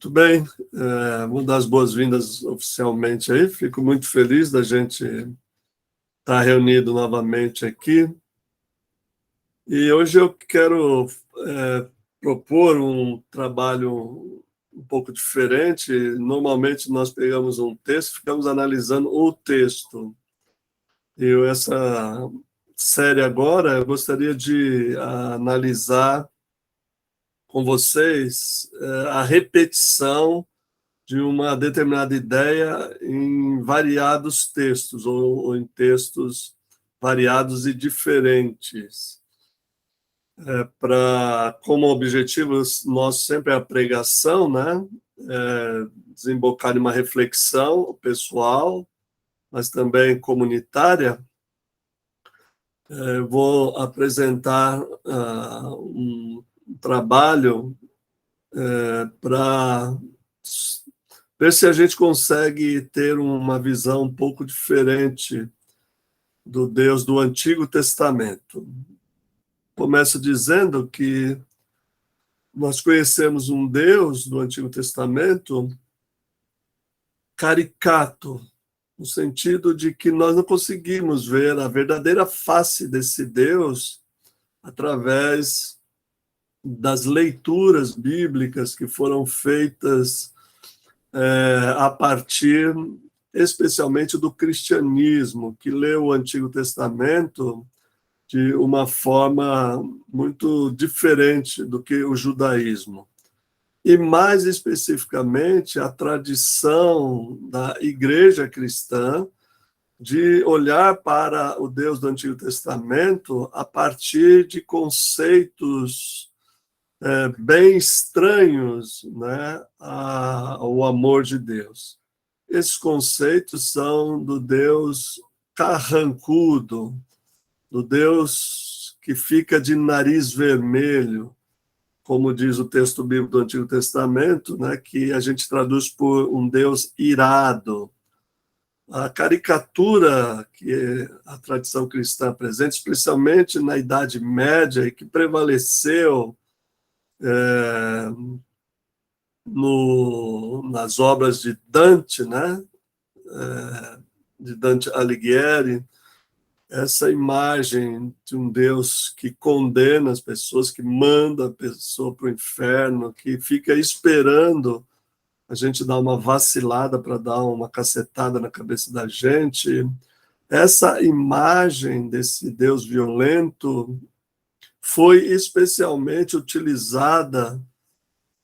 Muito bem, vou dar as boas-vindas oficialmente aí. Fico muito feliz da gente estar reunido novamente aqui. E hoje eu quero propor um trabalho um pouco diferente. Normalmente nós pegamos um texto, ficamos analisando o texto. E essa série agora eu gostaria de analisar com vocês a repetição de uma determinada ideia em variados textos, ou em textos variados e diferentes. Como objetivo nosso sempre é a pregação, né? Desembocar em uma reflexão pessoal, mas também comunitária. Vou apresentar um trabalho para ver se a gente consegue ter uma visão um pouco diferente do Deus do Antigo Testamento. Começo dizendo que nós conhecemos um Deus do Antigo Testamento caricato, no sentido de que nós não conseguimos ver a verdadeira face desse Deus através das leituras bíblicas que foram feitas a partir, especialmente, do cristianismo, que lê o Antigo Testamento de uma forma muito diferente do que o judaísmo. E, mais especificamente, a tradição da igreja cristã de olhar para o Deus do Antigo Testamento a partir de conceitos bem estranhos, né, ao amor de Deus. Esses conceitos são do Deus carrancudo, do Deus que fica de nariz vermelho, como diz o texto bíblico do Antigo Testamento, né, que a gente traduz por um Deus irado. A caricatura que a tradição cristã apresenta, especialmente na Idade Média, e que prevaleceu nas obras de Dante, né? De Dante Alighieri, essa imagem de um Deus que condena as pessoas, que manda a pessoa para o inferno, que fica esperando a gente dar uma vacilada para dar uma cacetada na cabeça da gente. Essa imagem desse Deus violento foi especialmente utilizada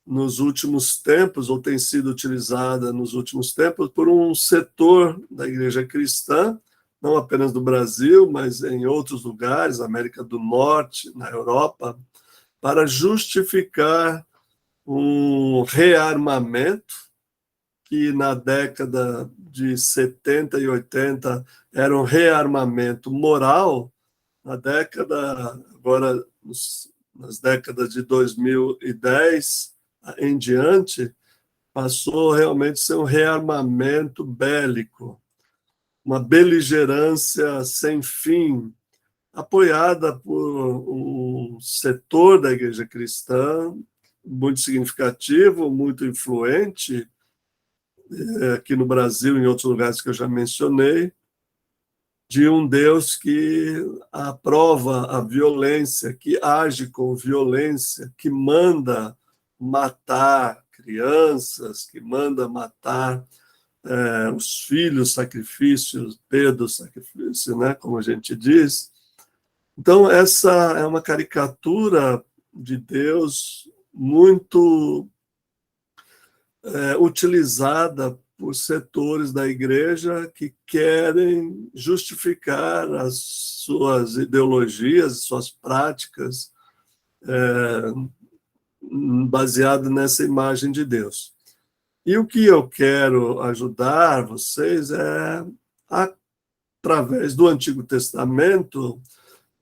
nos últimos tempos, ou tem sido utilizada nos últimos tempos, por um setor da igreja cristã, não apenas do Brasil, mas em outros lugares, América do Norte, na Europa, para justificar um rearmamento que na década de 70 e 80 era um rearmamento moral, agora nas décadas de 2010 em diante, passou realmente a ser um rearmamento bélico, uma beligerância sem fim, apoiada por um setor da igreja cristã muito significativo, muito influente, aqui no Brasil e em outros lugares que eu já mencionei, de um Deus que aprova a violência, que age com violência, que manda matar crianças, que manda matar os filhos, sacrifícios, pedos, sacrifício, né, como a gente diz. Então, essa é uma caricatura de Deus muito utilizada por setores da igreja que querem justificar as suas ideologias, suas práticas, baseado nessa imagem de Deus. E o que eu quero ajudar vocês é, através do Antigo Testamento,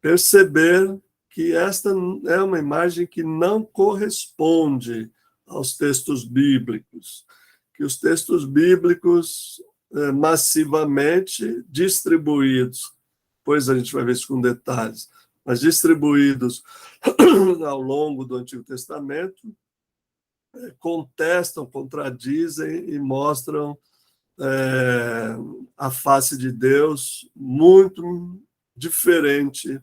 perceber que esta é uma imagem que não corresponde aos textos bíblicos, que os textos bíblicos massivamente distribuídos, depois a gente vai ver isso com detalhes, mas distribuídos ao longo do Antigo Testamento, contestam, contradizem e mostram a face de Deus muito diferente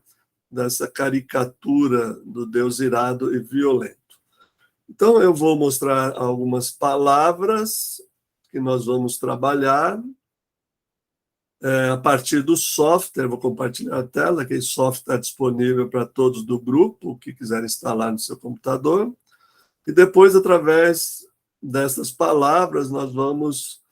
dessa caricatura do Deus irado e violento. Então, eu vou mostrar algumas palavras que nós vamos trabalhar a partir do software. Vou compartilhar a tela. Aquele software está disponível para todos do grupo que quiserem instalar no seu computador. E depois, através dessas palavras, nós vamos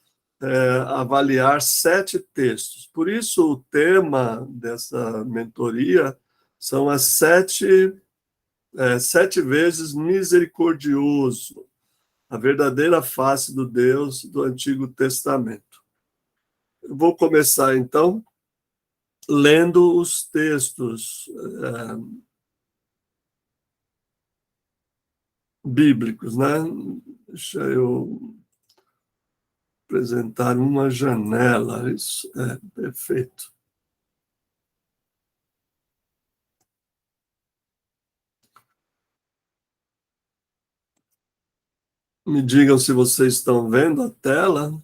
avaliar 7 textos. Por isso, o tema dessa mentoria são as 7 vezes misericordioso, a verdadeira face do Deus do Antigo Testamento. Eu vou começar, então, lendo os textos bíblicos, né? Deixa eu apresentar uma janela. Isso é perfeito. Me digam se vocês estão vendo a tela.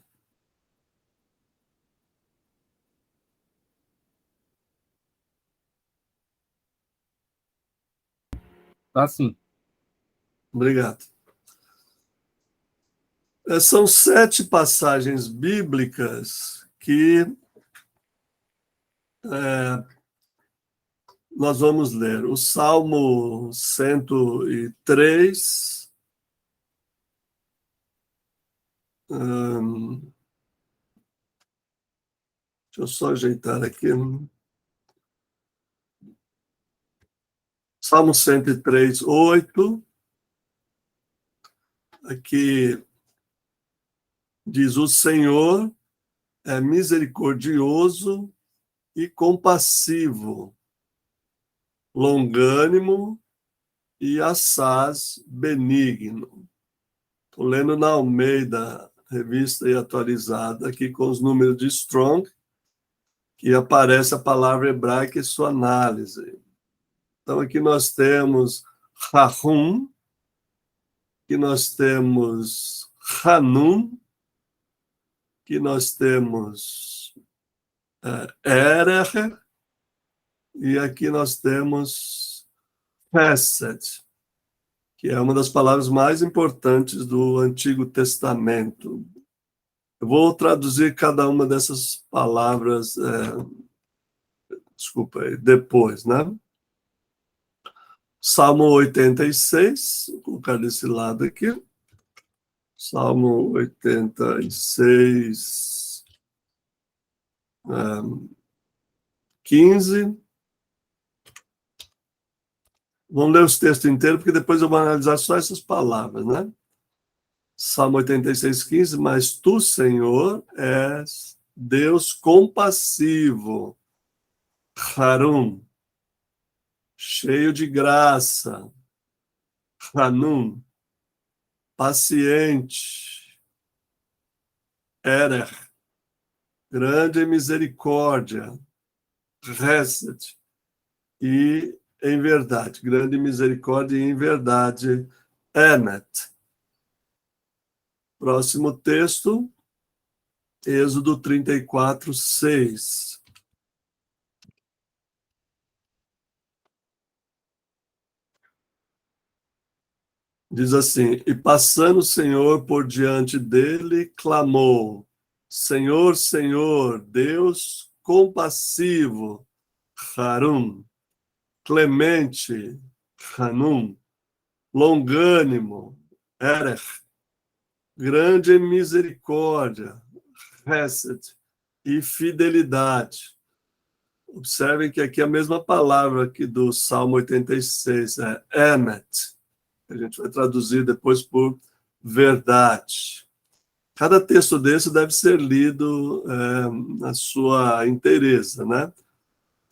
Tá sim. Obrigado. São 7 passagens bíblicas que nós vamos ler. O Salmo 103, deixa eu só ajeitar aqui. Salmo 103, 8, aqui diz: o Senhor é misericordioso e compassivo, longânimo e assaz benigno. Estou lendo na Almeida, revista e atualizada, aqui com os números de Strong, que aparece a palavra hebraica e sua análise. Então, aqui nós temos Rahum, que nós temos Hanun, que nós temos Erer, e aqui nós temos Hesed, que é uma das palavras mais importantes do Antigo Testamento. Eu vou traduzir cada uma dessas palavras, depois, né? Salmo 86, vou colocar desse lado aqui. Salmo 86, 15. Vamos ler os textos inteiros, porque depois eu vou analisar só essas palavras, né? Salmo 86, 15. Mas tu, Senhor, és Deus compassivo, Harum, cheio de graça, Hanum, paciente, Erer, grande em misericórdia, Hesed, e em verdade, grande misericórdia e em verdade, Emet. Próximo texto, Êxodo 34, 6. Diz assim: e passando o Senhor por diante dele, clamou: Senhor, Senhor, Deus compassivo, Harum, clemente, Hanum, longânimo, Erech, grande em misericórdia, Hesed, e fidelidade. Observem que aqui é a mesma palavra aqui do Salmo 86, Emet. A gente vai traduzir depois por verdade. Cada texto desse deve ser lido na sua inteireza, né?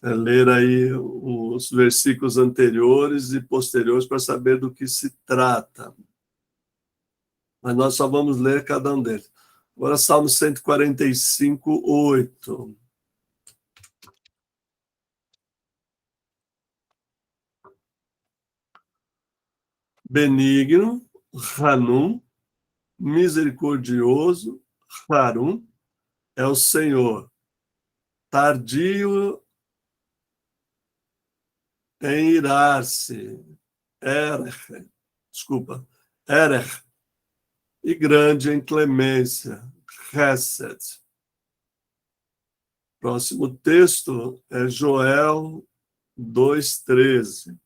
Ler aí os versículos anteriores e posteriores para saber do que se trata. Mas nós só vamos ler cada um deles. Agora, Salmo 145, 8. Benigno Hanum, misericordioso, Harum, é o Senhor. Tardio em irar-se, Erech, desculpa, Erech, e grande em clemência, Chesed. Próximo texto é Joel 2:13.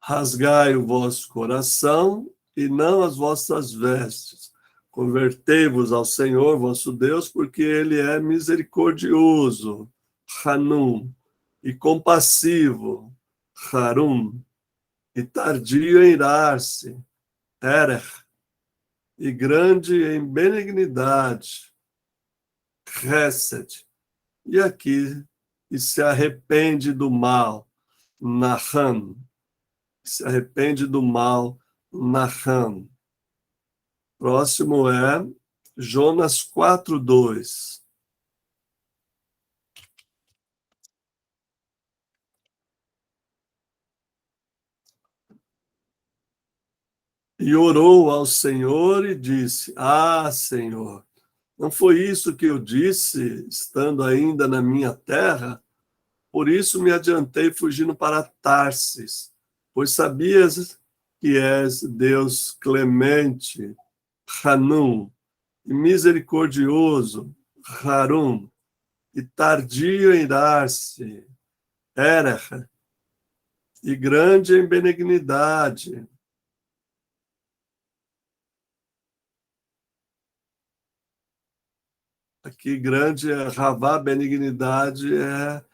Rasgai o vosso coração e não as vossas vestes. Convertei-vos ao Senhor vosso Deus, porque ele é misericordioso, Hanum, e compassivo, Harum, e tardio em irar-se, Erech, e grande em benignidade, Chesed. E aqui, e se arrepende do mal, Naham, se arrepende do mal, Naham. Próximo é Jonas 4:2. E orou ao Senhor e disse: Ah, Senhor, não foi isso que eu disse, estando ainda na minha terra? Por isso me adiantei fugindo para Tarsis, pois sabias que és Deus clemente, Hanum, e misericordioso, Harum, e tardio em irar-se, Erech, e grande em benignidade. Aqui, grande é Ravá, benignidade é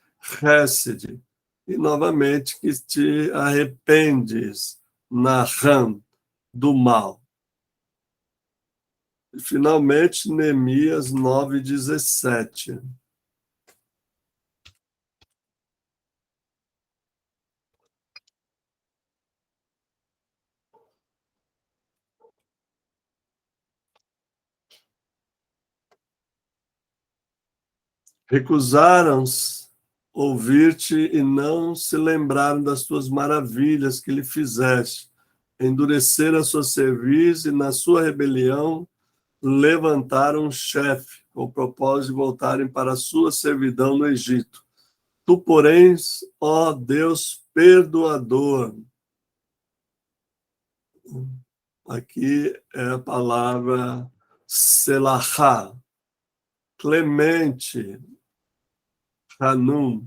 Hesed. E, novamente, que te arrependes, Naham, do mal. E, finalmente, Neemias 9:17. Recusaram-se ouvir-te e não se lembraram das tuas maravilhas que lhe fizeste. Endureceram a sua cerviz e, na sua rebelião, levantaram um chefe, com o propósito de voltarem para a sua servidão no Egito. Tu, porém, ó Deus perdoador, aqui é a palavra Selachá, clemente, Hanum,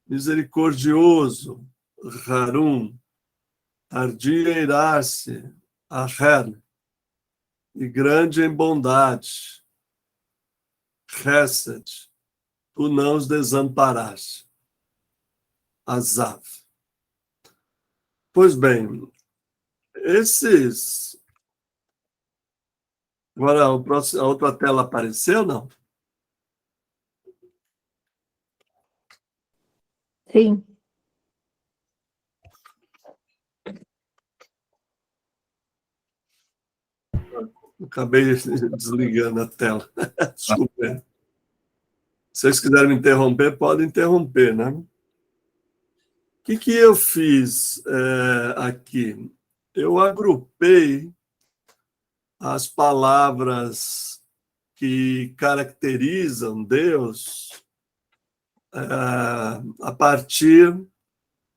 misericordioso, Harum, tardio em irar-se, Aher, e grande em bondade, Chesed, tu não os desamparaste, Azav. Pois bem, esses. Agora, a outra tela apareceu, não? Sim. Acabei desligando a tela. Desculpe. Se vocês quiserem me interromper, podem interromper, né? O que eu fiz aqui? Eu agrupei as palavras que caracterizam Deus a partir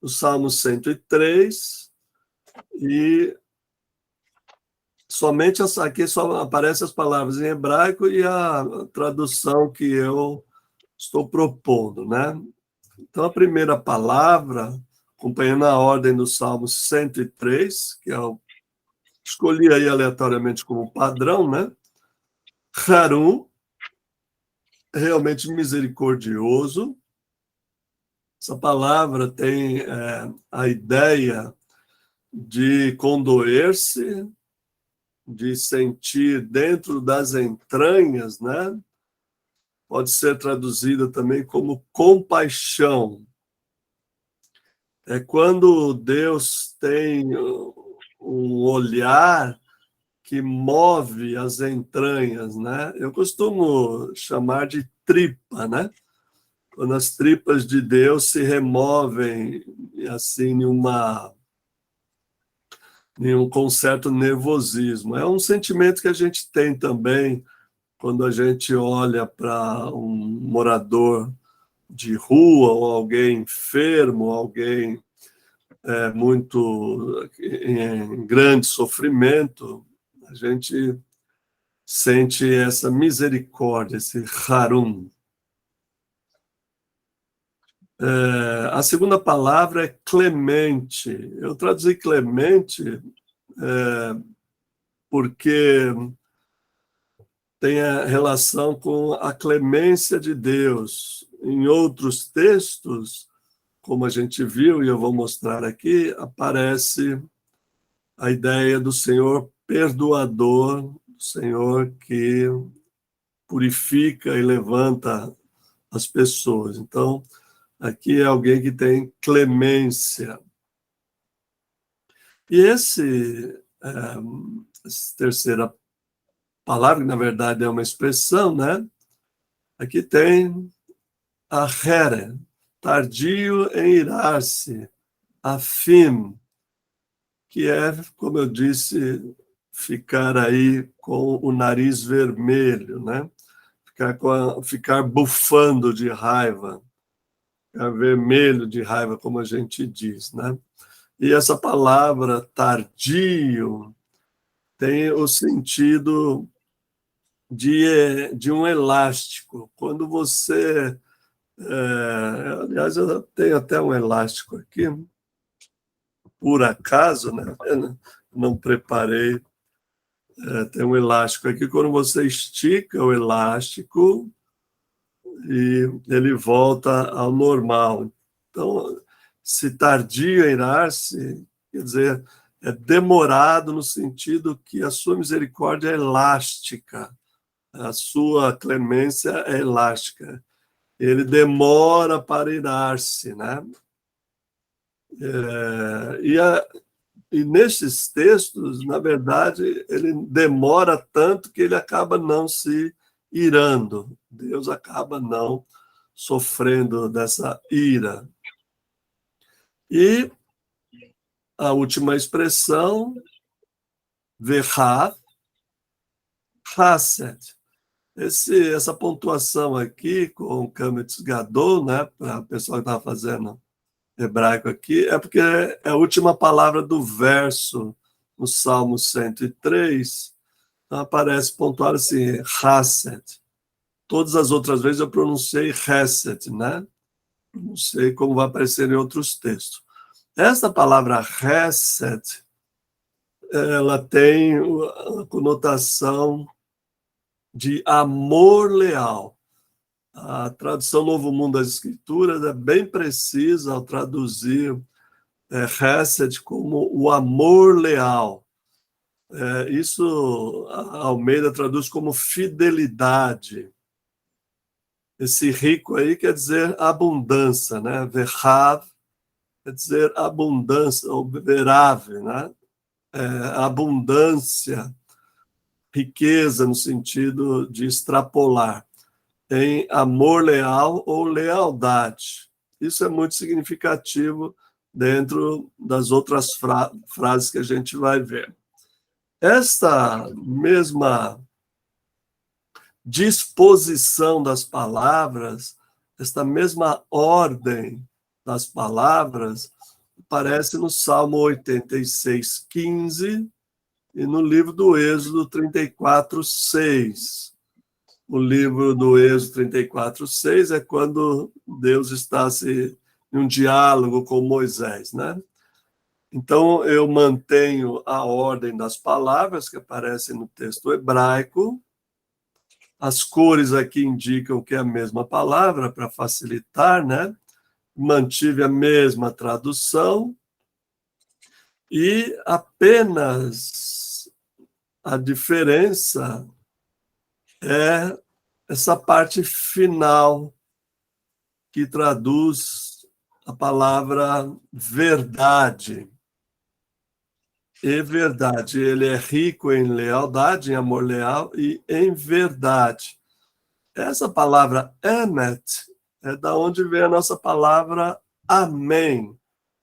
do Salmo 103 e somente aqui só aparecem as palavras em hebraico e a tradução que eu estou propondo, né? Então, a primeira palavra, acompanhando a ordem do Salmo 103, que eu escolhi aí aleatoriamente como padrão, né? Harum, realmente misericordioso. Essa palavra tem a ideia de condoer-se, de sentir dentro das entranhas, né? Pode ser traduzida também como compaixão. É quando Deus tem um olhar que move as entranhas, né? Eu costumo chamar de tripa, né? quando as tripas de Deus se removem, assim, com um certo nervosismo. É um sentimento que a gente tem também quando a gente olha para um morador de rua, ou alguém enfermo, alguém muito em grande sofrimento, a gente sente essa misericórdia, esse harum. A segunda palavra é clemente. Eu traduzi clemente porque tem a relação com a clemência de Deus. Em outros textos, como a gente viu, e eu vou mostrar aqui, aparece a ideia do Senhor perdoador, do Senhor que purifica e levanta as pessoas. Então, aqui é alguém que tem clemência. E essa terceira palavra, que na verdade é uma expressão, né? Aqui tem a here, tardio em irar-se, afim, que é, como eu disse, ficar aí com o nariz vermelho, né? Ficar bufando de raiva, ficar vermelho de raiva, como a gente diz, né? E essa palavra tardio tem o sentido de um elástico. Quando você... aliás, eu tenho até um elástico aqui, por acaso, né? Eu não preparei. Tem um elástico aqui. Quando você estica o elástico, e ele volta ao normal. Então, se tardio em irar-se, quer dizer, é demorado no sentido que a sua misericórdia é elástica, a sua clemência é elástica. Ele demora para irar-se, né? E nesses textos, na verdade, ele demora tanto que ele acaba não se irando. Deus acaba não sofrendo dessa ira. E a última expressão, verá, hased. Essa pontuação aqui, com o Kametz Gadol, né, para o pessoal que estava fazendo hebraico aqui, é porque é a última palavra do verso no Salmo 103, então aparece pontuado assim, hased. Todas as outras vezes eu pronunciei hesed, né? Não sei como vai aparecer em outros textos. Essa palavra hesed, ela tem a conotação de amor leal. A tradução Novo Mundo das Escrituras é bem precisa ao traduzir hesed como o amor leal. Isso a Almeida traduz como fidelidade. Esse rico aí quer dizer abundância, né? Verhav quer dizer abundância, ou verave, né? Abundância, riqueza no sentido de extrapolar. Tem amor leal ou lealdade. Isso é muito significativo dentro das outras frases que a gente vai ver. Esta mesma disposição das palavras, esta mesma ordem das palavras, aparece no Salmo 86, 15 e no livro do Êxodo 34, 6. O livro do Êxodo 34, 6 é quando Deus está em um diálogo com Moisés, né? Então, eu mantenho a ordem das palavras que aparecem no texto hebraico. As cores aqui indicam que é a mesma palavra, para facilitar, né? Mantive a mesma tradução. E apenas a diferença é essa parte final que traduz a palavra verdade. E verdade, ele é rico em lealdade, em amor leal e em verdade. Essa palavra emet é da onde vem a nossa palavra amém.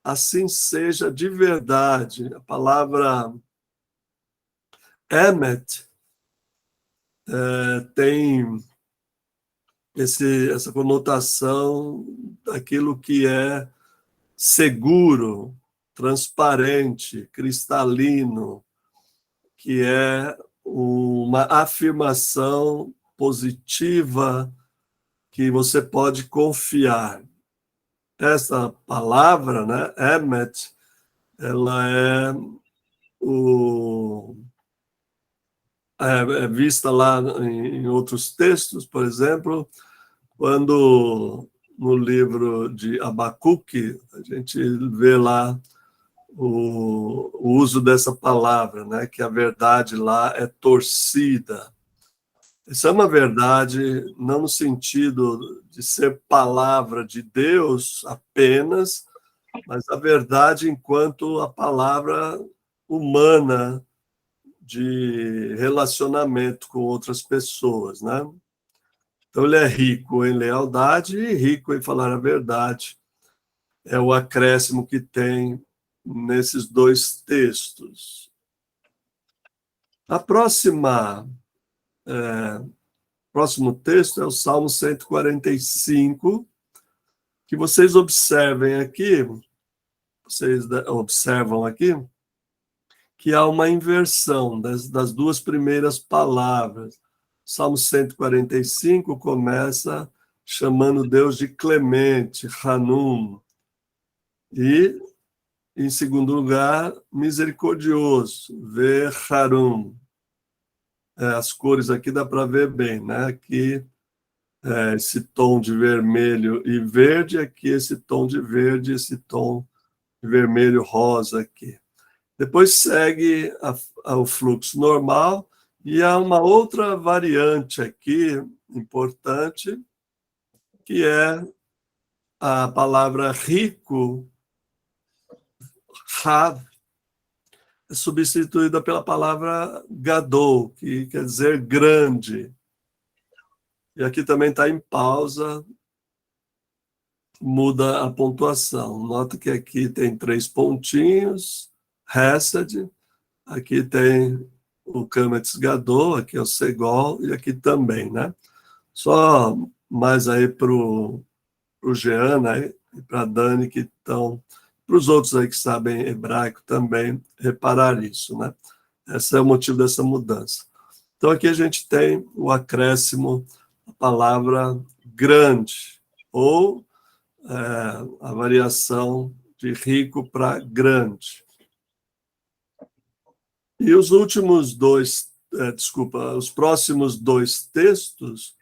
Assim seja de verdade. A palavra emet tem essa conotação daquilo que é seguro, transparente, cristalino, que é uma afirmação positiva que você pode confiar. Essa palavra, né, emet, ela é vista lá em outros textos, por exemplo, quando no livro de Abacuque, a gente vê lá o uso dessa palavra, né, que a verdade lá é torcida. Isso é uma verdade não no sentido de ser palavra de Deus apenas, mas a verdade enquanto a palavra humana de relacionamento com outras pessoas, né? Então ele é rico em lealdade e rico em falar a verdade. É o acréscimo que tem nesses dois textos. A próximo texto é o Salmo 145, que vocês observem aqui, vocês observam aqui, que há uma inversão das duas primeiras palavras. Salmo 145 começa chamando Deus de clemente, Hanum, e, em segundo lugar, misericordioso, Ver-Harum. As cores aqui dá para ver bem, né? Aqui, esse tom de vermelho e verde, aqui esse tom de verde, esse tom de vermelho rosa aqui. Depois segue o fluxo normal e há uma outra variante aqui importante, que é a palavra rico, Rav, é substituída pela palavra gadol, que quer dizer grande. E aqui também está em pausa, muda a pontuação. Nota que aqui tem 3 pontinhos, Hesed, aqui tem o Kametz Gadol, aqui é o Segol, e aqui também, né? Só mais aí para o Jean, né? E para a Dani, que estão, para os outros aí que sabem hebraico também, reparar isso, né? Esse é o motivo dessa mudança. Então, aqui a gente tem o acréscimo, a palavra grande, ou a variação de rico para grande. E os últimos dois, os próximos dois textos,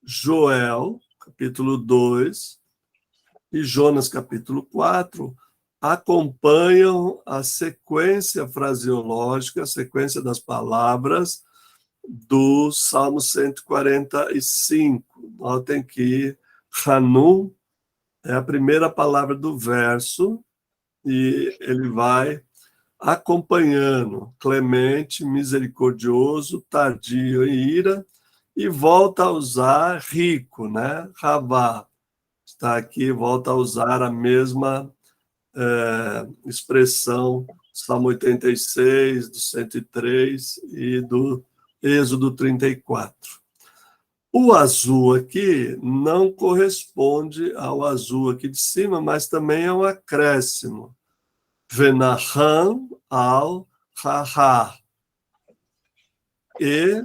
Joel, capítulo 2, e Jonas, capítulo 4, acompanham a sequência fraseológica, a sequência das palavras do Salmo 145. Notem que Hanum é a primeira palavra do verso, e ele vai acompanhando, clemente, misericordioso, tardio em ira, e volta a usar rico, né? Ravá. Está aqui, volta a usar a mesma expressão do Salmo 86, do 103 e do Êxodo 34. O azul aqui não corresponde ao azul aqui de cima, mas também é um acréscimo. Venaham al-Haha. E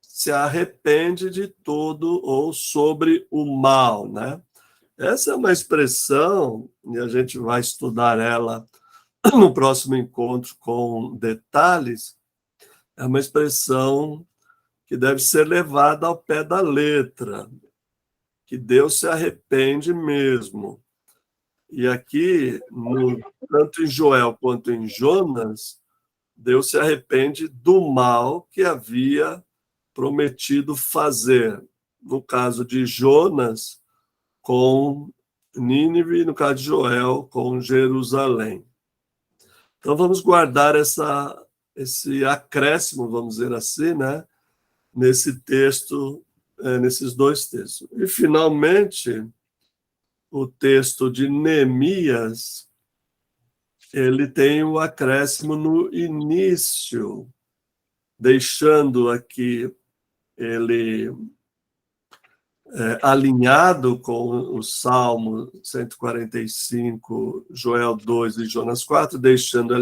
se arrepende de tudo ou sobre o mal, né? Essa é uma expressão, e a gente vai estudar ela no próximo encontro com detalhes, é uma expressão que deve ser levada ao pé da letra, que Deus se arrepende mesmo. E aqui, tanto em Joel quanto em Jonas, Deus se arrepende do mal que havia prometido fazer. No caso de Jonas, com Nínive, e no caso de Joel, com Jerusalém. Então, vamos guardar esse acréscimo, vamos dizer assim, né, nesse texto, nesses dois textos. E, finalmente, o texto de Neemias, ele tem o acréscimo no início, deixando aqui ele alinhado com o Salmo 145, Joel 2 e Jonas 4, deixando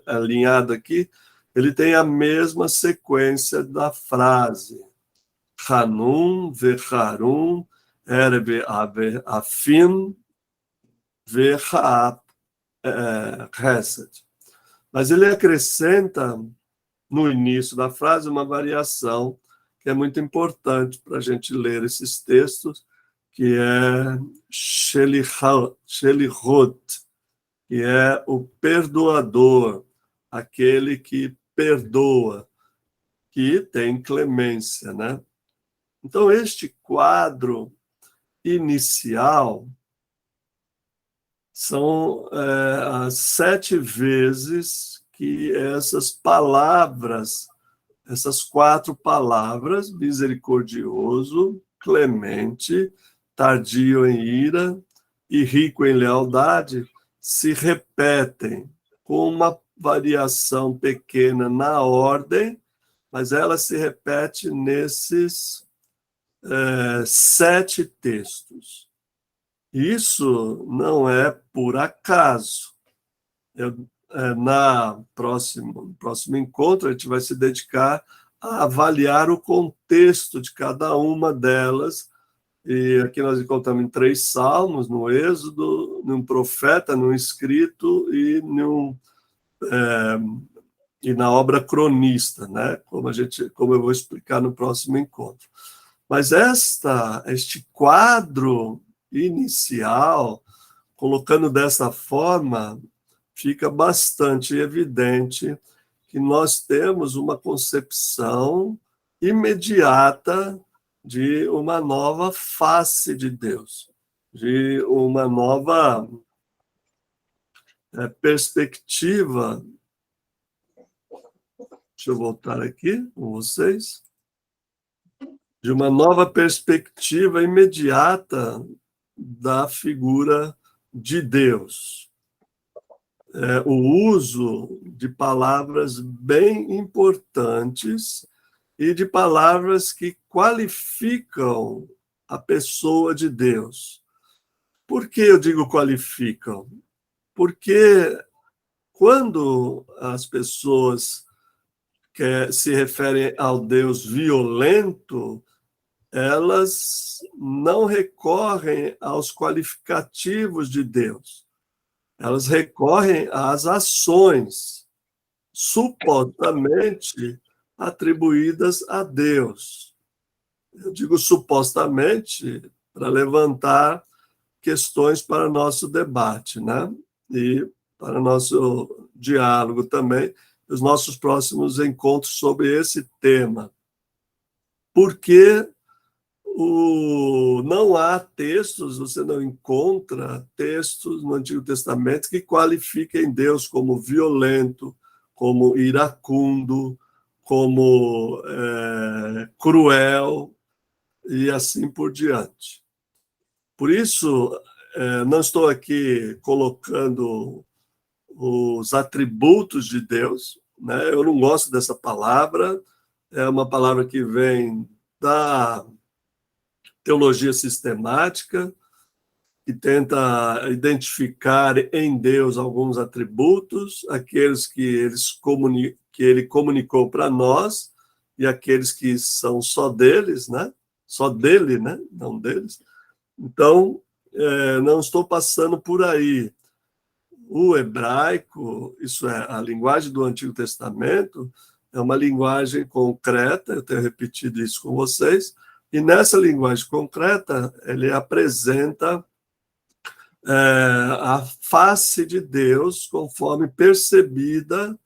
alinhado aqui, ele tem a mesma sequência da frase. Hanum, Vecharum, Erbe Afim, Vechaap, Hesed. Mas ele acrescenta, no início da frase, uma variação que é muito importante para a gente ler esses textos, que é Shelihot, que é o perdoador, aquele que perdoa, que tem clemência, né? Então, este quadro inicial são as 7 vezes que essas palavras, essas 4 palavras, misericordioso, clemente, tardio em ira e rico em lealdade, se repetem com uma variação pequena na ordem, mas ela se repete nesses 7 textos. Isso não é por acaso. No próximo encontro, a gente vai se dedicar a avaliar o contexto de cada uma delas. E aqui nós encontramos em 3 salmos, no Êxodo, num profeta, num escrito e na obra cronista, né? Como eu vou explicar no próximo encontro. Mas este quadro inicial, colocando dessa forma, fica bastante evidente que nós temos uma concepção imediata de uma nova face de Deus, de uma nova perspectiva. Deixa eu voltar aqui com vocês. De uma nova perspectiva imediata da figura de Deus. O uso de palavras bem importantes e de palavras que qualificam a pessoa de Deus. Por que eu digo qualificam? Porque quando as pessoas se referem ao Deus violento, elas não recorrem aos qualificativos de Deus. Elas recorrem às ações supostamente atribuídas a Deus. Eu digo supostamente para levantar questões para nosso debate, né? E para nosso diálogo também, os nossos próximos encontros sobre esse tema. Porque não há textos, você não encontra textos no Antigo Testamento que qualifiquem Deus como violento, como iracundo, como cruel e assim por diante. Por isso, não estou aqui colocando os atributos de Deus, né? Eu não gosto dessa palavra, é uma palavra que vem da teologia sistemática, que tenta identificar em Deus alguns atributos, aqueles que ele comunicou para nós e aqueles que são só deles, né? Só dele, né? Não deles. Então, não estou passando por aí. O hebraico, isso é, a linguagem do Antigo Testamento, é uma linguagem concreta, eu tenho repetido isso com vocês, e nessa linguagem concreta, ele apresenta a face de Deus conforme percebida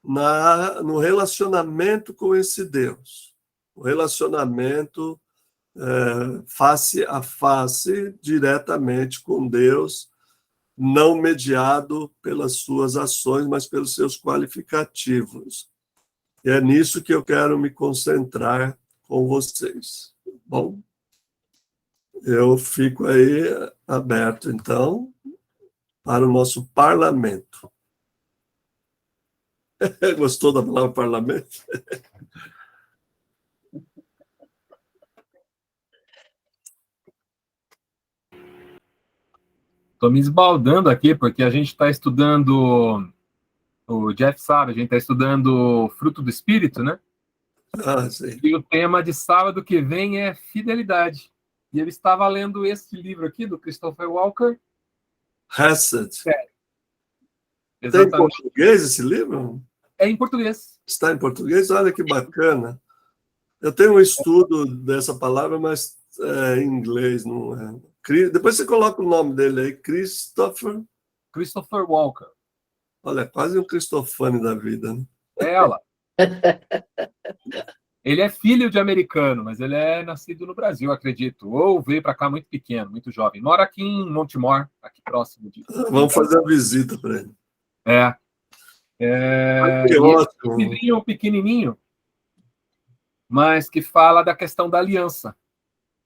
no relacionamento com esse Deus. O relacionamento face a face, diretamente com Deus, não mediado pelas suas ações, mas pelos seus qualificativos. E é nisso que eu quero me concentrar com vocês. Bom, eu fico aí aberto, então, para o nosso parlamento. Gostou da palavra parlamento? Estou me esbaldando aqui, porque a gente está estudando, o Jeff sabe, a gente está estudando Fruto do Espírito, né? Ah, sim. E o tema de sábado que vem é fidelidade. E eu estava lendo esse livro aqui, do Christopher Walker. Hesed. Tem em Exatamente. português esse livro? É em português. Está em português? Olha que bacana. Eu tenho um estudo dessa palavra, mas é em inglês, não é? Depois você coloca o nome dele aí, Christopher. Christopher Walker. Olha, quase um Cristofani da vida, né? É ela. Ele é filho de americano, mas ele é nascido no Brasil, acredito. Ou veio para cá muito pequeno, muito jovem. Mora aqui em Montemor, aqui próximo de. Vamos fazer a visita para ele. Que E esse ótimo. livrinho pequenininho, mas que fala da questão da aliança.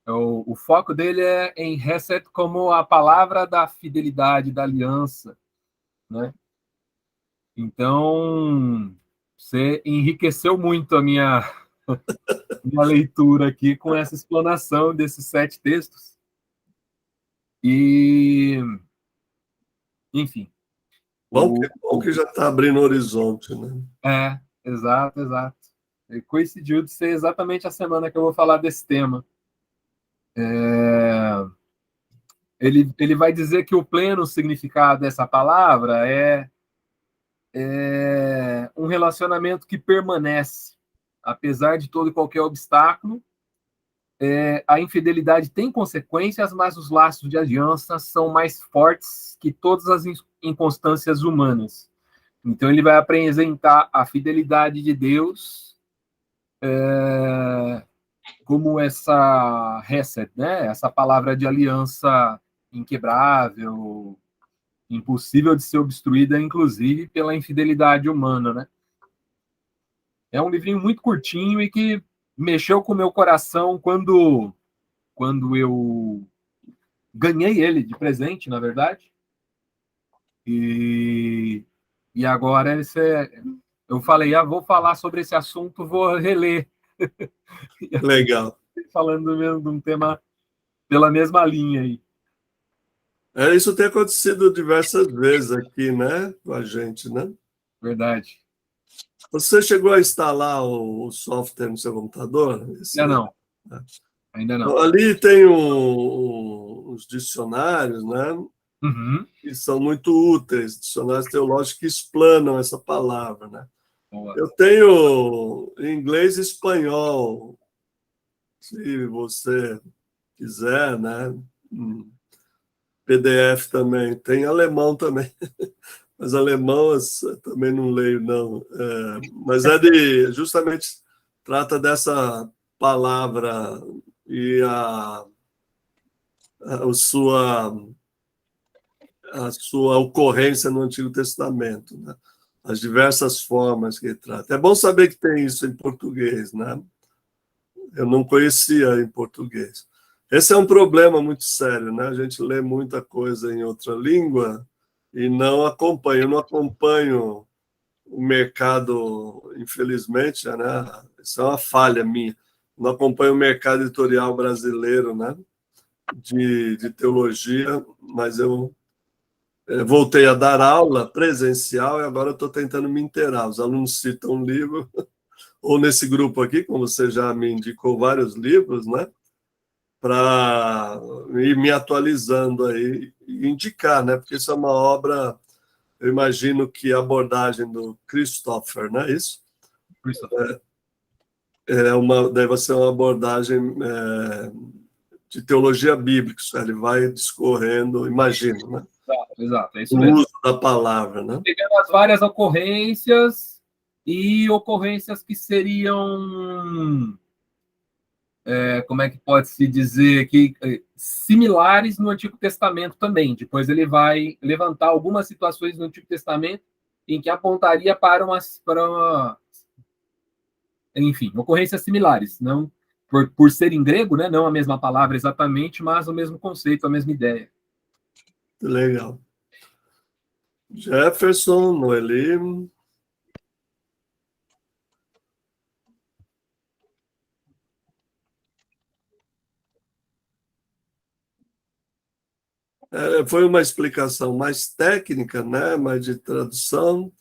O foco dele é em Hesed como a palavra da fidelidade, da aliança, né? Então, você enriqueceu muito a minha leitura aqui com essa explanação desses 7 textos. E, enfim. Bom que já está abrindo o horizonte, né? Exato, exato. E coincidiu de ser exatamente a semana que eu vou falar desse tema. Ele vai dizer que o pleno significado dessa palavra é um relacionamento que permanece, apesar de todo e qualquer obstáculo. A infidelidade tem consequências, mas os laços de aliança são mais fortes que todas as inconstâncias humanas. Então, ele vai apresentar a fidelidade de Deus como essa Hesed, né? Essa palavra de aliança inquebrável, impossível de ser obstruída, inclusive, pela infidelidade humana, né? É um livrinho muito curtinho e que mexeu com o meu coração quando eu ganhei ele de presente, na verdade. E agora eu falei, vou falar sobre esse assunto, vou reler. Legal. Falando mesmo de um tema pela mesma linha aí. Isso tem acontecido diversas vezes aqui, né? Com a gente, né? Verdade. Você chegou a instalar o software no seu computador? Ainda não. Ali tem os dicionários, né? Uhum. Que são muito úteis, dicionários teológicos que explanam essa palavra, né? Boa. Eu tenho inglês e espanhol, se você quiser, né? PDF também, tem alemão também, mas alemão eu também não leio, não. Mas justamente trata dessa palavra e a sua ocorrência no Antigo Testamento, né? As diversas formas que trata. É bom saber que tem isso em português, né? Eu não conhecia em português. Esse é um problema muito sério, né? A gente lê muita coisa em outra língua e não acompanha. Eu não acompanho o mercado, infelizmente, né? Isso é uma falha minha. Não acompanho o mercado editorial brasileiro, né? De teologia, mas eu voltei a dar aula presencial e agora estou tentando me inteirar. Os alunos citam um livro, ou nesse grupo aqui, como você já me indicou vários livros, né? Para ir me atualizando aí e indicar, né? Porque isso é uma obra, eu imagino que a abordagem do Christopher, não é isso? Christopher. Deve ser uma abordagem de teologia bíblica, ele vai discorrendo, imagino, né? Exato, é isso O mesmo. uso da palavra, né? Pegando as várias ocorrências e ocorrências que seriam, como é que pode se dizer, que similares no Antigo Testamento também. Depois ele vai levantar algumas situações no Antigo Testamento em que apontaria para enfim, ocorrências similares, não por ser em grego, né? Não a mesma palavra exatamente, mas o mesmo conceito, a mesma ideia. Legal. Jefferson, Noeli. Foi uma explicação mais técnica, né? Mais de tradução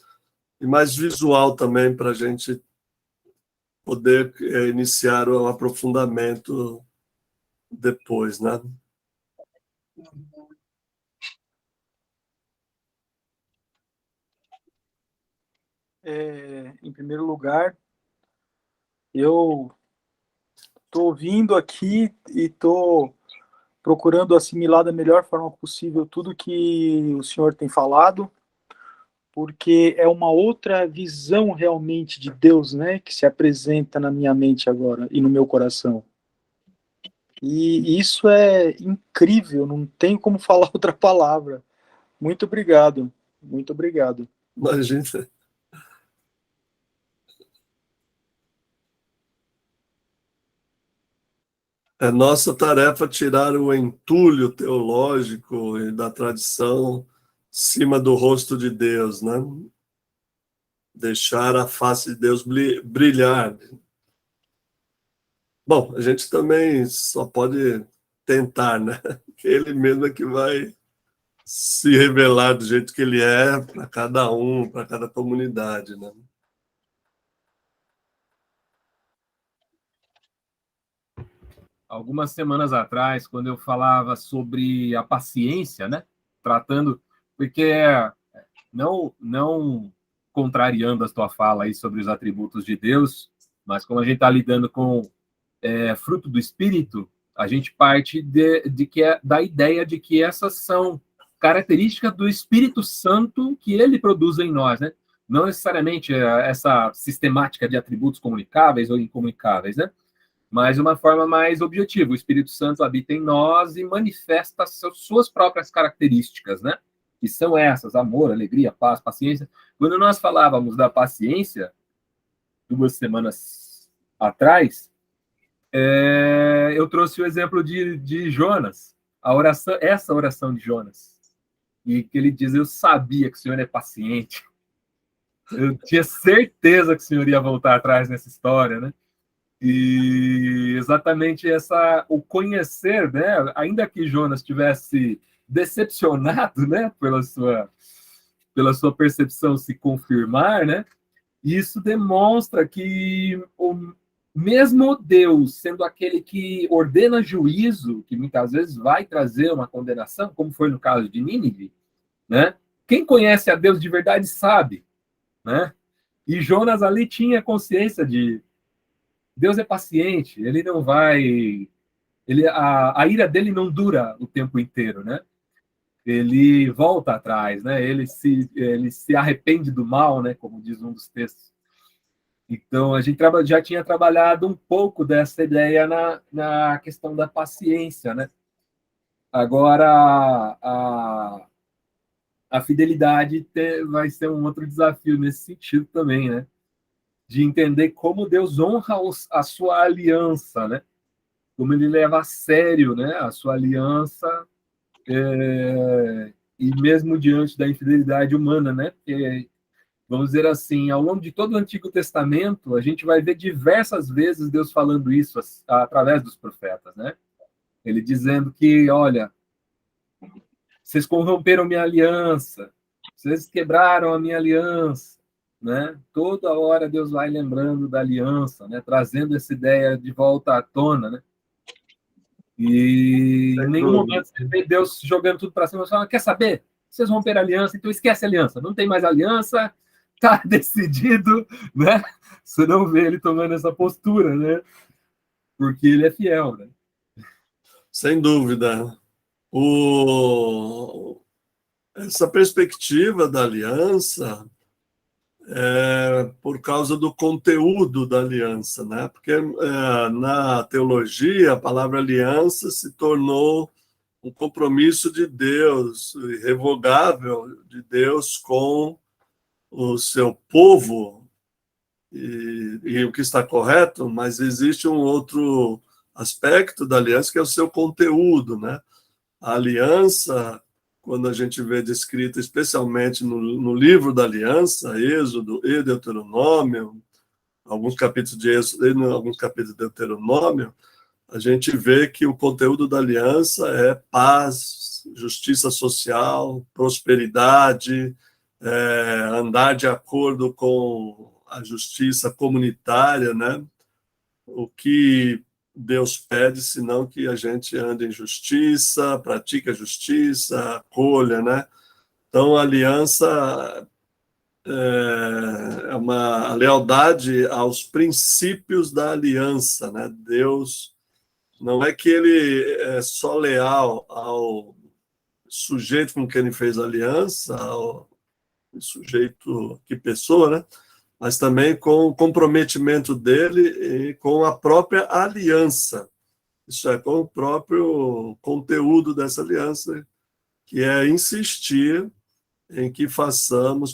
e mais visual também para a gente poder iniciar o aprofundamento depois, né? Em primeiro lugar, eu estou ouvindo aqui e estou procurando assimilar da melhor forma possível tudo que o senhor tem falado, porque é uma outra visão realmente de Deus, né, que se apresenta na minha mente agora e no meu coração. E isso é incrível, não tem como falar outra palavra. Muito obrigado, muito obrigado. Imagina. É nossa tarefa tirar o entulho teológico e da tradição cima do rosto de Deus, né? Deixar a face de Deus brilhar. Bom, a gente também só pode tentar, né? Ele mesmo é que vai se revelar do jeito que ele é para cada um, para cada comunidade, né? Algumas semanas atrás, quando eu falava sobre a paciência, né? Tratando, porque não contrariando a tua fala aí sobre os atributos de Deus, mas como a gente está lidando com fruto do Espírito, a gente parte de que da ideia de que essas são características do Espírito Santo que ele produz em nós, né? Não necessariamente essa sistemática de atributos comunicáveis ou incomunicáveis, né? Mas de uma forma mais objetiva. O Espírito Santo habita em nós e manifesta suas próprias características, né? Que são essas: amor, alegria, paz, paciência. Quando nós falávamos da paciência, 2 semanas atrás, eu trouxe o exemplo de Jonas, essa oração de Jonas, e que ele diz: eu sabia que o Senhor é paciente, eu tinha certeza que o Senhor ia voltar atrás nessa história, né? E exatamente o conhecer, né? Ainda que Jonas tivesse decepcionado, né? Pela sua percepção se confirmar, né? Isso demonstra que mesmo Deus sendo aquele que ordena juízo, que muitas vezes vai trazer uma condenação, como foi no caso de Nínive, né? Quem conhece a Deus de verdade sabe, né? E Jonas ali tinha consciência de Deus é paciente, ele não vai, a ira dele não dura o tempo inteiro, né? Ele volta atrás, né? Ele se arrepende do mal, né? Como diz um dos textos. Então, a gente já tinha trabalhado um pouco dessa ideia na questão da paciência, né? Agora, a fidelidade vai ser um outro desafio nesse sentido também, né? De entender como Deus honra a sua aliança, né? Como ele leva a sério, né? A sua aliança, e mesmo diante da infidelidade humana, né? Porque, vamos dizer assim, ao longo de todo o Antigo Testamento, a gente vai ver diversas vezes Deus falando isso através dos profetas, né? Ele dizendo que, olha, vocês corromperam minha aliança, vocês quebraram a minha aliança, né? Toda hora Deus vai lembrando da aliança, né? Trazendo essa ideia de volta à tona, né? E em nenhum momento você vê Deus jogando tudo para cima, falando: quer saber? Vocês romperam a aliança, então esquece a aliança, não tem mais aliança, tá decidido, né? Você não vê ele tomando essa postura, né? Porque ele é fiel, né? Sem dúvida. Essa perspectiva da aliança por causa do conteúdo da aliança, né? Porque na teologia a palavra aliança se tornou um compromisso de Deus, irrevogável de Deus com o seu povo, e o que está correto, mas existe um outro aspecto da aliança, que é o seu conteúdo, né? A aliança, quando a gente vê descrita, especialmente no livro da aliança, Êxodo e Deuteronômio, alguns capítulos de Êxodo e alguns capítulos de Deuteronômio, a gente vê que o conteúdo da aliança é paz, justiça social, prosperidade, andar de acordo com a justiça comunitária, né? O que Deus pede, senão que a gente ande em justiça, pratique a justiça, acolha, né? Então, a aliança é uma lealdade aos princípios da aliança, né? Deus não é que ele é só leal ao sujeito com quem ele fez aliança, ao sujeito, que pessoa, né? Mas também com o comprometimento dele e com a própria aliança. Isso é, com o próprio conteúdo dessa aliança, que é insistir em que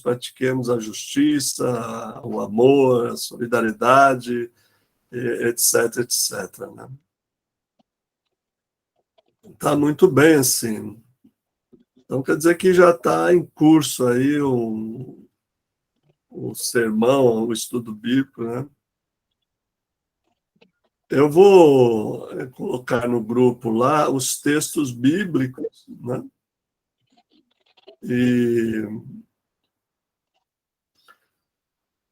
pratiquemos a justiça, o amor, a solidariedade, etc, etc. Né? Está muito bem assim. Então, quer dizer que já está em curso aí o sermão, o estudo bíblico, né? Eu vou colocar no grupo lá os textos bíblicos, né? E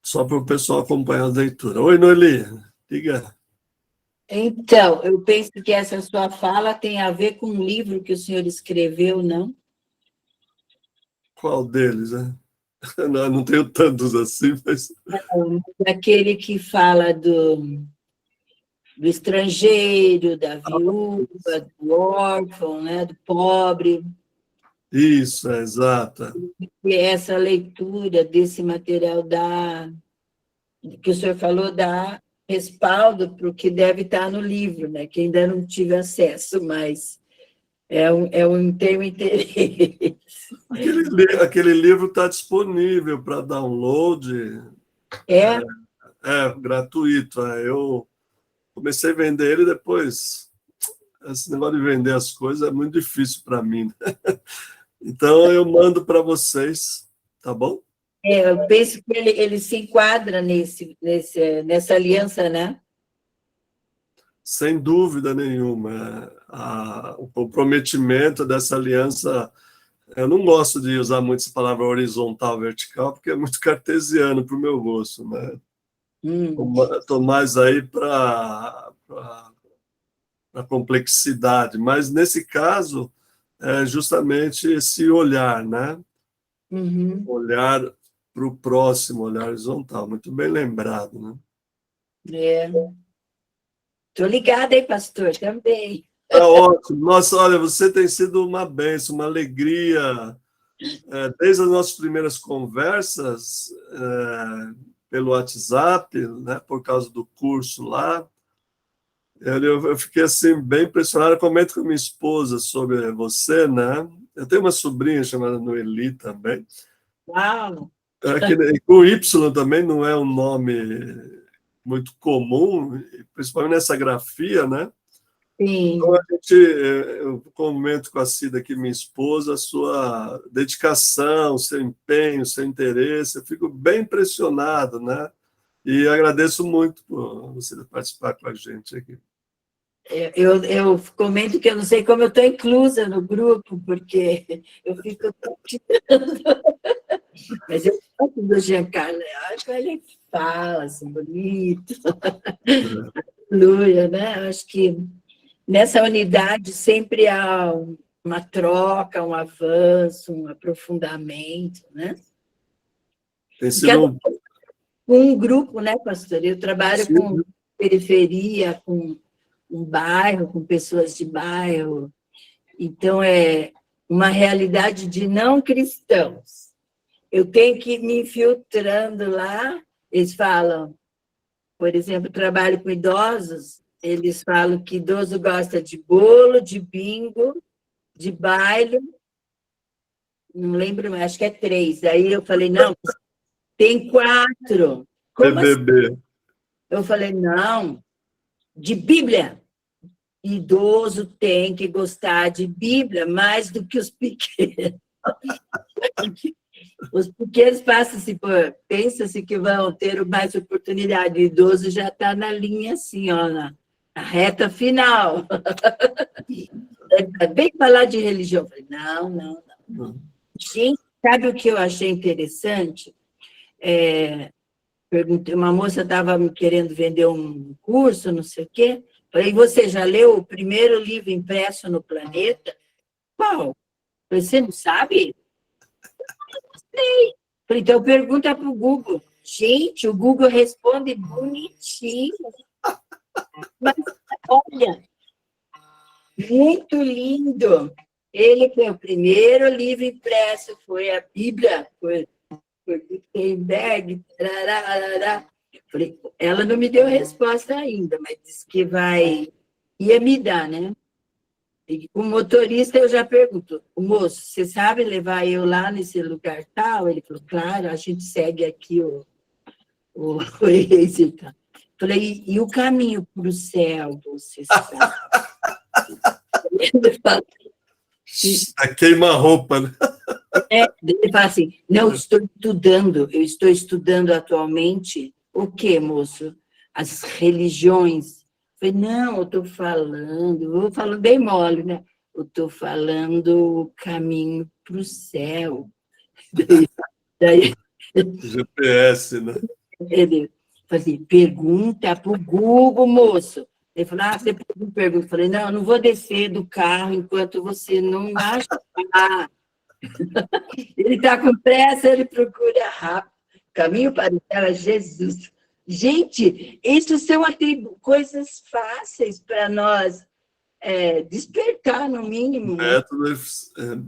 só para o pessoal acompanhar a leitura. Oi, Noeli, diga. Então, eu penso que essa sua fala tem a ver com um livro que o senhor escreveu, não? Qual deles, né? Não tenho tantos assim, mas... Aquele que fala do estrangeiro, da viúva, do órfão, né, do pobre. Isso, é exata. E essa leitura desse material que o senhor falou dá respaldo para o que deve estar no livro, né? Que ainda não tive acesso, mas tenho interesse. Aquele livro está disponível para download. É? Gratuito. Eu comecei a vender ele depois. Esse negócio de vender as coisas é muito difícil para mim. Então, eu mando para vocês, tá bom? Eu penso que ele se enquadra nessa aliança, né? Sem dúvida nenhuma. O comprometimento dessa aliança, eu não gosto de usar muito essa palavra horizontal, vertical, porque é muito cartesiano para o meu gosto, né? Estou mais aí para a complexidade, mas nesse caso é justamente esse olhar, né? Uhum. Olhar para o próximo, olhar horizontal. Muito bem lembrado, né? Estou ligada, hein, pastor? Também. Tá ótimo. Nossa, olha, você tem sido uma bênção, uma alegria. Desde as nossas primeiras conversas pelo WhatsApp, né, por causa do curso lá, eu fiquei assim bem impressionado. Eu comento com minha esposa sobre você, né? Eu tenho uma sobrinha chamada Noeli também. Uau! Com Y também não é um nome muito comum, principalmente nessa grafia, né? Sim. Então, eu comento com a Cida aqui, minha esposa, a sua dedicação, seu empenho, seu interesse. Eu fico bem impressionado, né? E agradeço muito por você participar com a gente aqui. Eu comento que eu não sei como eu estou inclusa no grupo, porque eu fico tirando. Mas eu gosto do Giancarlo, eu acho que ele fala assim, bonito. Aleluia, né? Eu acho que nessa unidade sempre há uma troca, um avanço, um aprofundamento, né? Tem sido um grupo, né, pastor? Eu trabalho com periferia, com um bairro, com pessoas de bairro. Então, é uma realidade de não cristãos. Eu tenho que ir me infiltrando lá. Eles falam, por exemplo, trabalho com idosos, eles falam que idoso gosta de bolo, de bingo, de baile, não lembro mais, acho que é 3. Aí eu falei, não, tem 4. Como assim? TBB. Eu falei, não, de Bíblia. Idoso tem que gostar de Bíblia mais do que os pequenos. Os pequenos passam-se por, pensa-se que vão ter mais oportunidade. O idoso já está na linha assim, ó, na reta final. Bem falar de religião. Eu falei, não. Gente, sabe o que eu achei interessante? Perguntei, uma moça estava me querendo vender um curso, não sei o quê. Falei, você já leu o primeiro livro impresso no planeta? Qual? Falei, você não sabe? Falei, então pergunta para o Google. Gente, o Google responde bonitinho. Mas, olha, muito lindo. Ele foi o primeiro livro impresso, foi a Bíblia, foi Gutenberg. Falei, ela não me deu resposta ainda, mas disse que ia me dar, né? E o motorista, eu já pergunto, o moço, você sabe levar eu lá nesse lugar tal? Ele falou, claro, a gente segue aqui o Waze. Falei, e o caminho para o céu, você sabe? A queima-roupa, né? Ele fala assim, não, eu estou estudando atualmente o quê, moço? As religiões. Eu falei, não, eu vou falando bem mole, né? Eu estou falando o caminho para o céu. Daí GPS, né? ele falou assim, pergunta para o Google, moço. Ele falou, você pergunta. Eu falei, não, eu não vou descer do carro enquanto você não achar. Ele está com pressa, ele procura rápido. Caminho para o céu é Jesus. Gente, isso são coisas fáceis para nós despertar, no mínimo. Método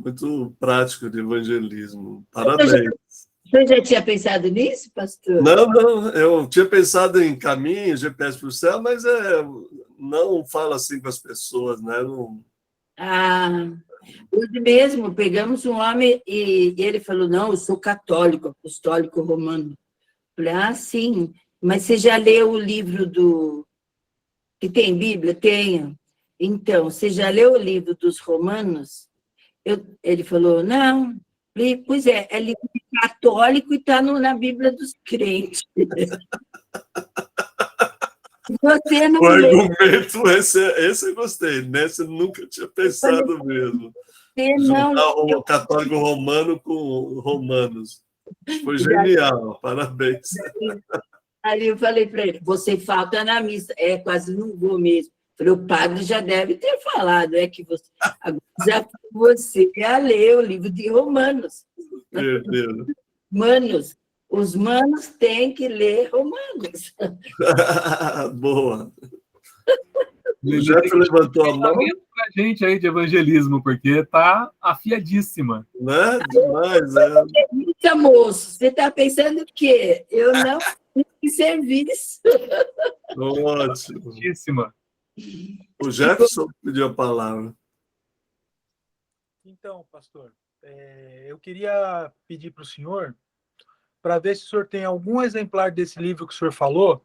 muito prático de evangelismo. Parabéns. Você já tinha pensado nisso, pastor? Não, eu tinha pensado em caminho, GPS para o céu, mas não fala assim com as pessoas, né? Não... Hoje mesmo, pegamos um homem e ele falou, não, eu sou católico, apostólico romano. Eu falei, sim, mas você já leu o livro que tem Bíblia? Tenho. Então, você já leu o livro dos romanos? Ele falou, não. Eu falei, pois é livro católico e está na Bíblia dos crentes. Você não o leu. argumento, esse eu gostei, nesse eu nunca tinha pensado mesmo. Juntar o católico romano com romanos. Foi genial, parabéns. Aí eu falei para ele, você falta na missa. Quase não vou mesmo. Falei, o padre já deve ter falado, que você... Agora desafio você a ler o livro de Romanos. Perdeu. Os manos têm que ler Romanos. Boa. O Jeff levantou a mão. Para a gente aí de evangelismo, porque está afiadíssima. Né? Demais, Eita, moço, você está pensando o quê? Eu não fiz serviço. Ótimo. Afiadíssima. O Jefferson pediu a palavra. Então, pastor, eu queria pedir para o senhor para ver se o senhor tem algum exemplar desse livro que o senhor falou,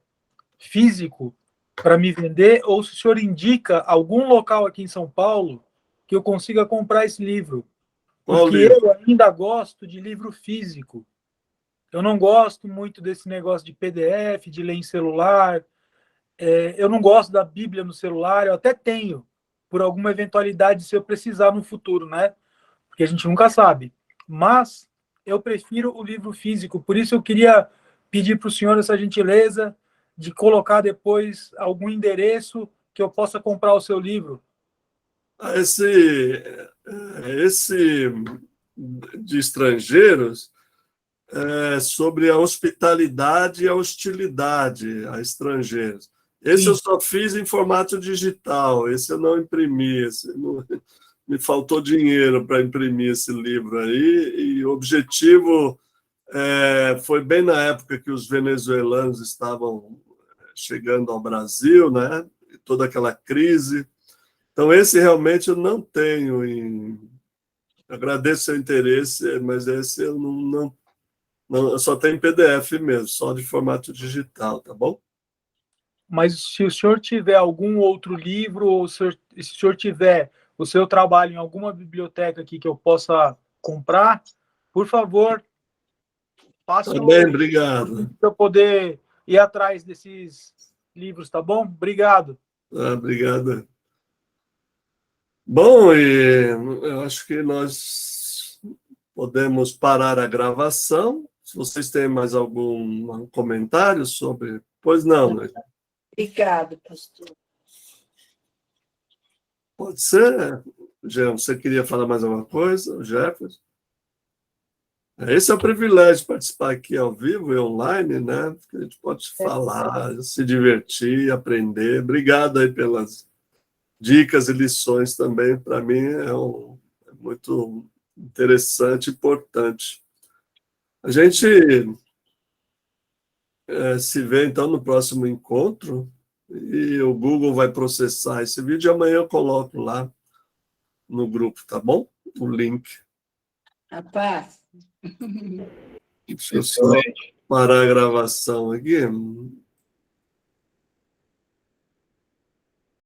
físico, para me vender, ou se o senhor indica algum local aqui em São Paulo que eu consiga comprar esse livro. Porque eu ainda gosto de livro físico. Eu não gosto muito desse negócio de PDF, de ler em celular. Eu não gosto da Bíblia no celular. Eu até tenho, por alguma eventualidade, se eu precisar no futuro, né? Porque a gente nunca sabe. Mas eu prefiro o livro físico. Por isso eu queria pedir para o senhor essa gentileza de colocar depois algum endereço que eu possa comprar o seu livro. Esse de estrangeiros é sobre a hospitalidade e a hostilidade a estrangeiros. Esse eu só fiz em formato digital, esse eu não imprimi, me faltou dinheiro para imprimir esse livro aí, e o objetivo foi bem na época que os venezuelanos estavam chegando ao Brasil, né? Toda aquela crise. Então, esse realmente eu não tenho. Agradeço seu interesse, mas esse eu não Não, só tem PDF mesmo, só de formato digital, tá bom? Mas se o senhor tiver algum outro livro, ou se o senhor tiver o seu trabalho em alguma biblioteca aqui que eu possa comprar, por favor, faça Tá bem, obrigado. para eu poder ir atrás desses livros, tá bom? Obrigado. Obrigado. Bom, e eu acho que nós podemos parar a gravação. Se vocês têm mais algum comentário sobre... Pois não, né? Obrigado, pastor. Pode ser, Jean, você queria falar mais alguma coisa, Jefferson? Esse é o privilégio de participar aqui ao vivo e online, né? Porque a gente pode falar, se divertir, aprender. Obrigado aí pelas dicas e lições também. Para mim é muito interessante e importante. A gente se vê, então, no próximo encontro e o Google vai processar esse vídeo e amanhã eu coloco lá no grupo, tá bom? O link. A paz. Deixa eu só parar a gravação aqui.